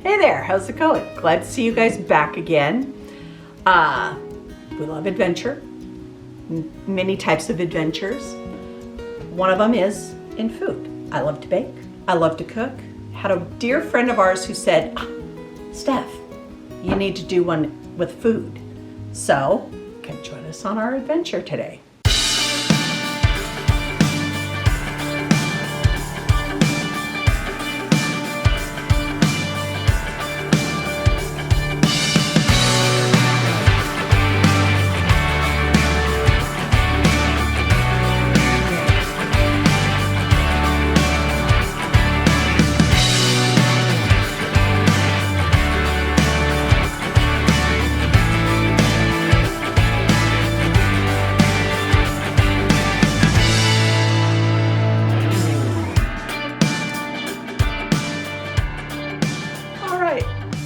Hey there, how's it going? Glad to see you guys back again. We love adventure, many types of adventures. One of them is in food. I love to bake, I love to cook. Had a dear friend of ours who said, Steph, you need to do one with food. So, come join us on our adventure today.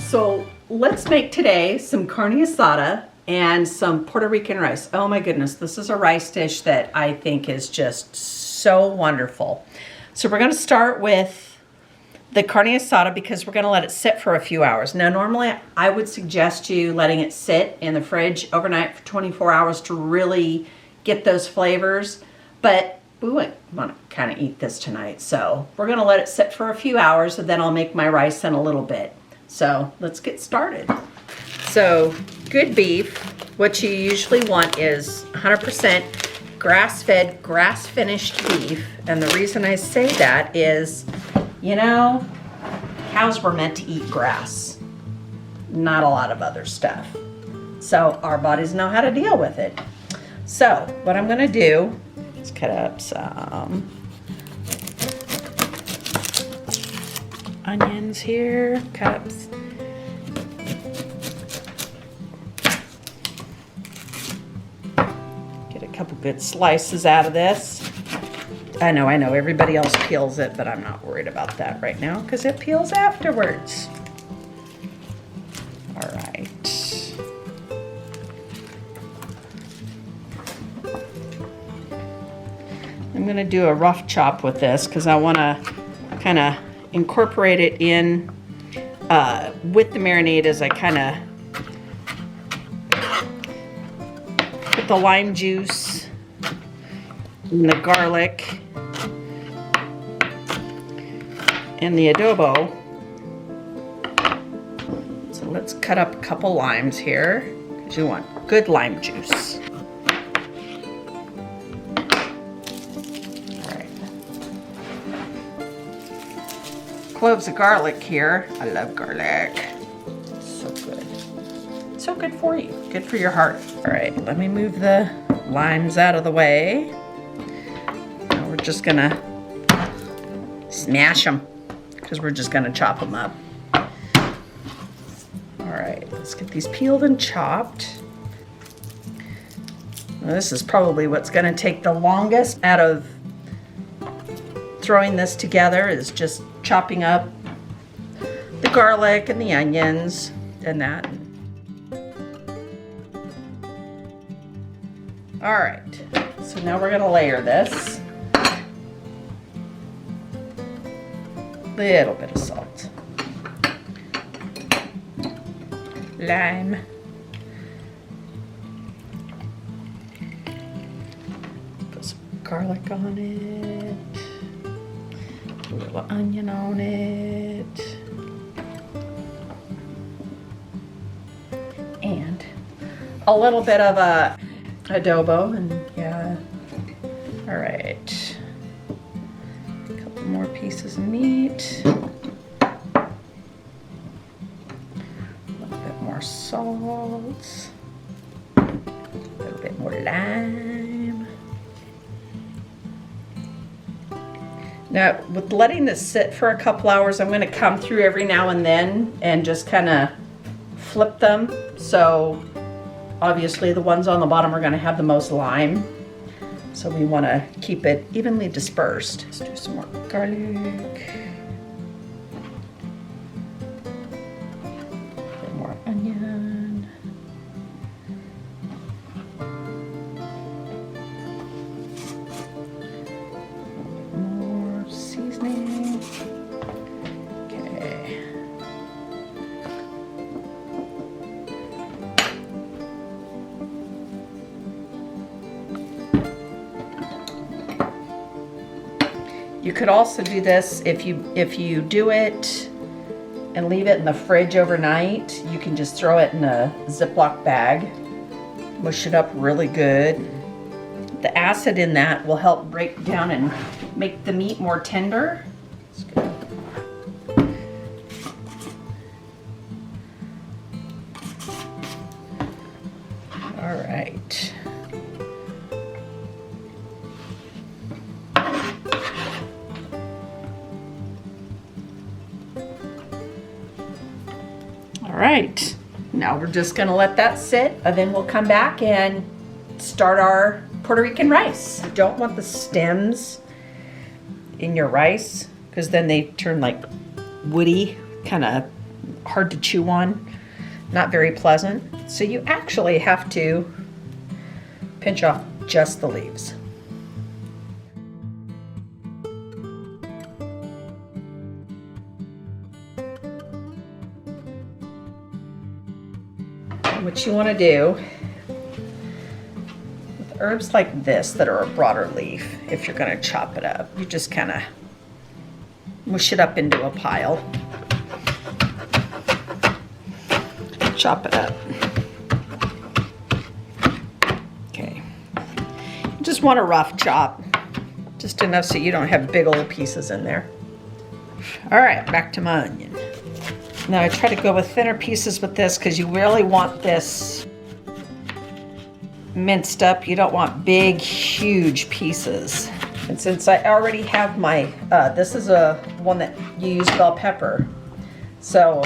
So let's make today some carne asada and some Puerto Rican rice. Oh my goodness, this is a rice dish that I think is just so wonderful. So we're gonna start with the carne asada because we're gonna let it sit for a few hours. Now normally I would suggest you letting it sit in the fridge overnight for 24 hours to really get those flavors, but we want to kind of eat this tonight. So we're gonna let it sit for a few hours and then I'll make my rice in a little bit. So let's get started. So good beef, what you usually want is 100% grass-fed, grass-finished beef. And the reason I say that is, you know, cows were meant to eat grass, not a lot of other stuff. So our bodies know how to deal with it. So what I'm gonna do is cut up some onions here, cut up a couple good slices out of this. I know, everybody else peels it, but I'm not worried about that right now because it peels afterwards. All right. I'm gonna do a rough chop with this because I wanna kind of incorporate it in with the marinade as I kind of put the lime juice and the garlic and the adobo. So let's cut up a couple limes here because you want good lime juice. Cloves of garlic here. I love garlic. So good. So good for you. Good for your heart. All right, let me move the limes out of the way. Now we're just gonna smash them because we're just gonna chop them up. All right, let's get these peeled and chopped. Now, this is probably what's gonna take the longest out of throwing this together is just chopping up the garlic and the onions and that. All right, so now we're gonna layer this. Little bit of salt. Lime. Put some garlic on it. A little onion on it. And a little bit of a adobo, and yeah. All right. A couple more pieces of meat. A little bit more salt. A little bit more lime. Now, with letting this sit for a couple hours, I'm going to come through every now and then and just kind of flip them. So obviously the ones on the bottom are going to have the most lime. So we want to keep it evenly dispersed. Let's do some more garlic. A bit more onion. More seasoning. Okay. You could also do this if you do it and leave it in the fridge overnight. You can just throw it in a Ziploc bag, mush it up really good. The acid in that will help break down and make the meat more tender. That's good. All right. All right. Now we're just gonna let that sit, and then we'll come back and start our Puerto Rican rice. You don't want the stems in your rice because then they turn like woody, kind of hard to chew on, not very pleasant. So you actually have to pinch off just the leaves. What you want to do with herbs like this that are a broader leaf, if you're going to chop it up, you just kind of mush it up into a pile. Chop it up. Okay. You just want a rough chop, just enough so you don't have big old pieces in there. All right, back to my onion. Now I try to go with thinner pieces with this because you really want this minced up. You don't want big, huge pieces. And since I already have my, this is one that you use bell pepper. So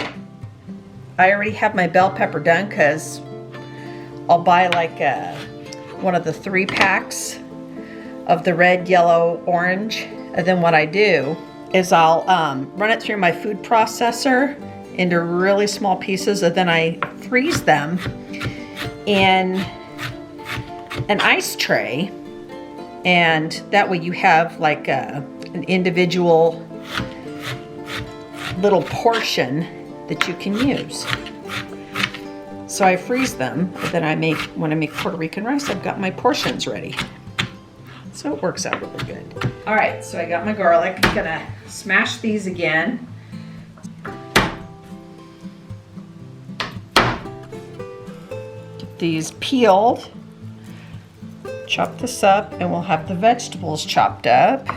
I already have my bell pepper done because I'll buy like one of the 3 packs of the red, yellow, orange. And then what I do is I'll run it through my food processor into really small pieces, and then I freeze them in an ice tray, and that way you have like an individual little portion that you can use. So I freeze them, and then when I make Puerto Rican rice, I've got my portions ready. So it works out really good. All right, so I got my garlic. I'm gonna smash these again. These peeled, chop this up, and we'll have the vegetables chopped up.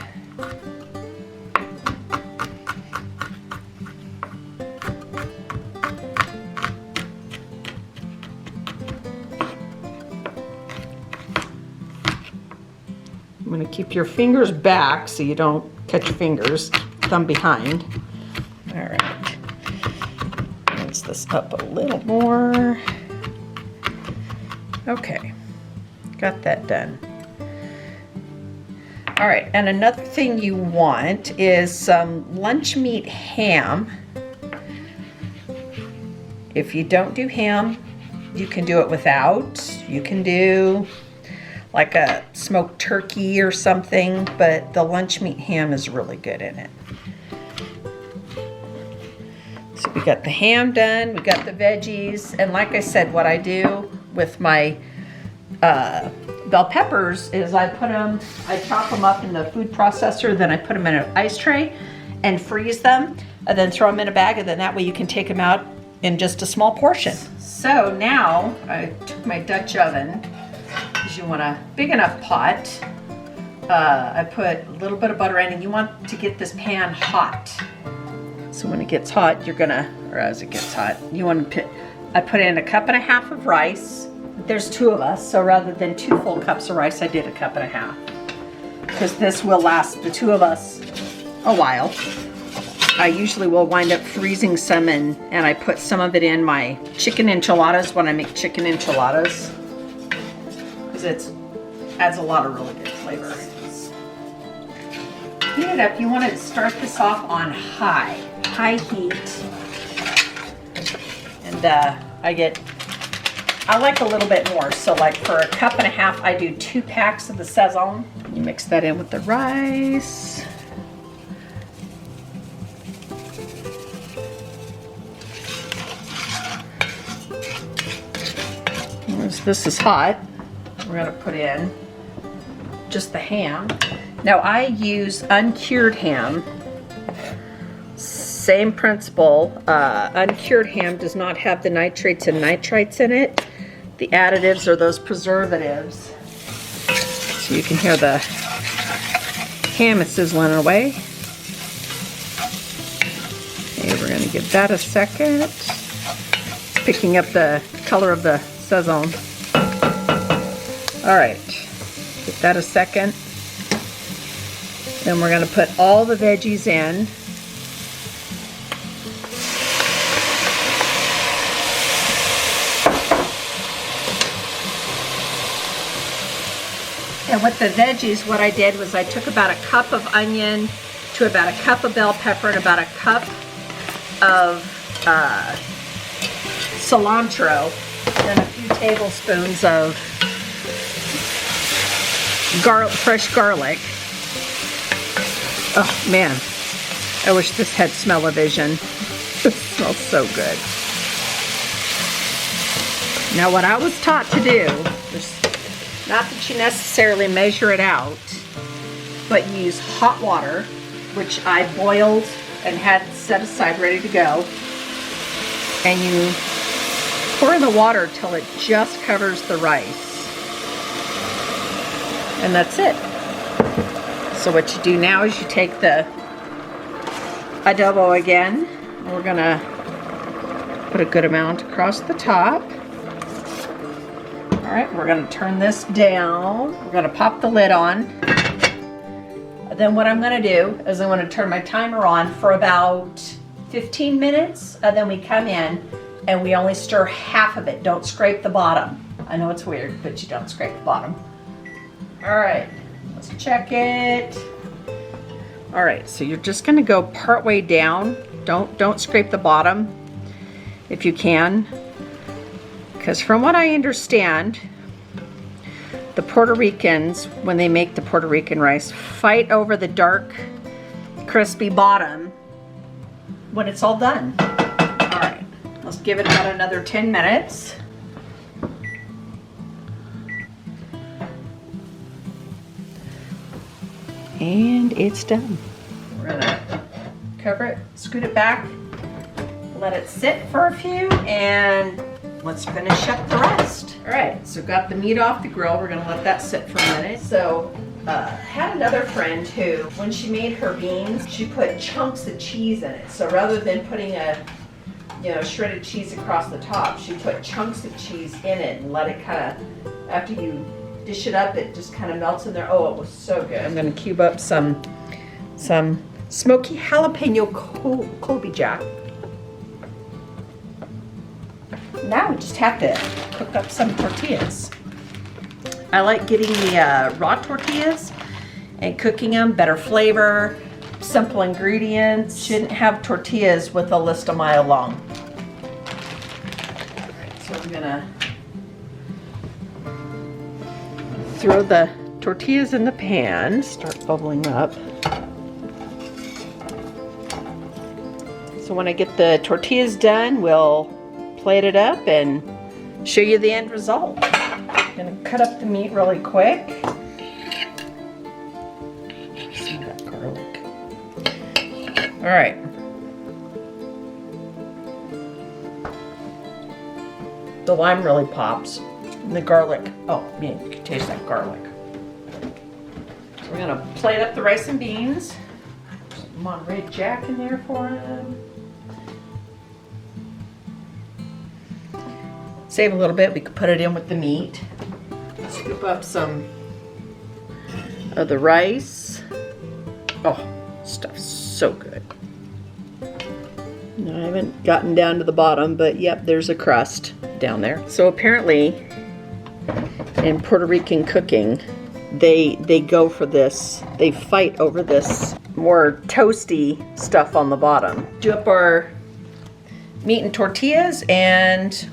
I'm going to keep your fingers back so you don't cut your fingers, thumb behind. All right, raise this up a little more. Okay, got that done. All right, and another thing you want is some lunch meat ham. If you don't do ham, you can do it without. You can do like a smoked turkey or something, but the lunch meat ham is really good in it. So we got the ham done, we got the veggies, and like I said, what I do with my bell peppers is I chop them up in the food processor, then I put them in an ice tray and freeze them, and then throw them in a bag, and then that way you can take them out in just a small portion. So now I took my Dutch oven, because you want a big enough pot. I put a little bit of butter in, and you want to get this pan hot. So when it gets hot, as it gets hot, I put in 1.5 cups of rice. There's 2 of us, so rather than 2 full cups of rice, I did 1.5 cups. Because this will last the 2 of us a while. I usually will wind up freezing some and I put some of it in my chicken enchiladas when I make chicken enchiladas. Because it adds a lot of really good flavor. Heat it up. You want to start this off on high heat. And I like a little bit more. So like for 1.5 cups, I do 2 packs of the Sazon. You mix that in with the rice. Once this is hot, we're gonna put in just the ham. Now I use uncured ham. Same principle. Uncured ham does not have the nitrates and nitrites in it. The additives are those preservatives. So you can hear the ham is sizzling away. Okay, we're going to give that a second. It's picking up the color of the sazon. All right, give that a second. Then we're going to put all the veggies in. And with the veggies, what I did was I took about a cup of onion to about a cup of bell pepper and about a cup of cilantro and a few tablespoons of fresh garlic. Oh man, I wish this had smell-o-vision. It smells so good. Now what I was taught to do, not that you necessarily measure it out, but use hot water, which I boiled and had set aside ready to go, and you pour in the water till it just covers the rice. And that's it. So what you do now is you take the adobo again. We're gonna put a good amount across the top. All right, we're gonna turn this down. We're gonna pop the lid on. Then what I'm gonna do is I'm gonna turn my timer on for about 15 minutes, and then we come in and we only stir half of it. Don't scrape the bottom. I know it's weird, but you don't scrape the bottom. All right, let's check it. All right, so you're just gonna go part way down. Don't scrape the bottom if you can. Because from what I understand, the Puerto Ricans, when they make the Puerto Rican rice, fight over the dark, crispy bottom when it's all done. All right, let's give it about another 10 minutes. And it's done. We're gonna cover it, scoot it back, let it sit for a few, and let's finish up the rest. All right, so got the meat off the grill. We're gonna let that sit for a minute. So, had another friend who, when she made her beans, she put chunks of cheese in it. So rather than putting shredded cheese across the top, she put chunks of cheese in it and let it kind of, after you dish it up, it just kind of melts in there. Oh, it was so good. I'm gonna cube up some smoky jalapeno Colby Jack. Now we just have to cook up some tortillas. I like getting the raw tortillas and cooking them, better flavor, simple ingredients. Shouldn't have tortillas with a list a mile long. All right, so I'm gonna throw the tortillas in the pan, start bubbling up. So when I get the tortillas done, we'll plate it up and show you the end result. I'm gonna cut up the meat really quick. Some of that garlic. All right. The lime really pops. And the garlic, oh man, you can taste that garlic. So we're gonna plate up the rice and beans. Some Monterey Jack in there for him. Save a little bit, we could put it in with the meat. Scoop up some of the rice. Oh, stuff's so good. No, I haven't gotten down to the bottom, but yep, there's a crust down there. So apparently, in Puerto Rican cooking, they go for this. They fight over this more toasty stuff on the bottom. Do up our meat and tortillas and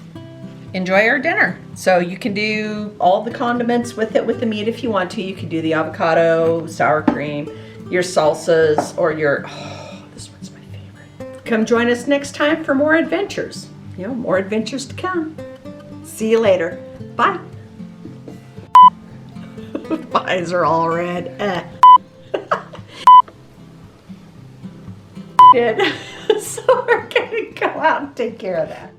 enjoy our dinner. So you can do all the condiments with it with the meat if you want to. You can do the avocado, sour cream, your salsas, or your, oh, this one's my favorite. Come join us next time for more adventures. More adventures to come. See you later. Bye. My eyes are all red. did. So we're gonna go out and take care of that.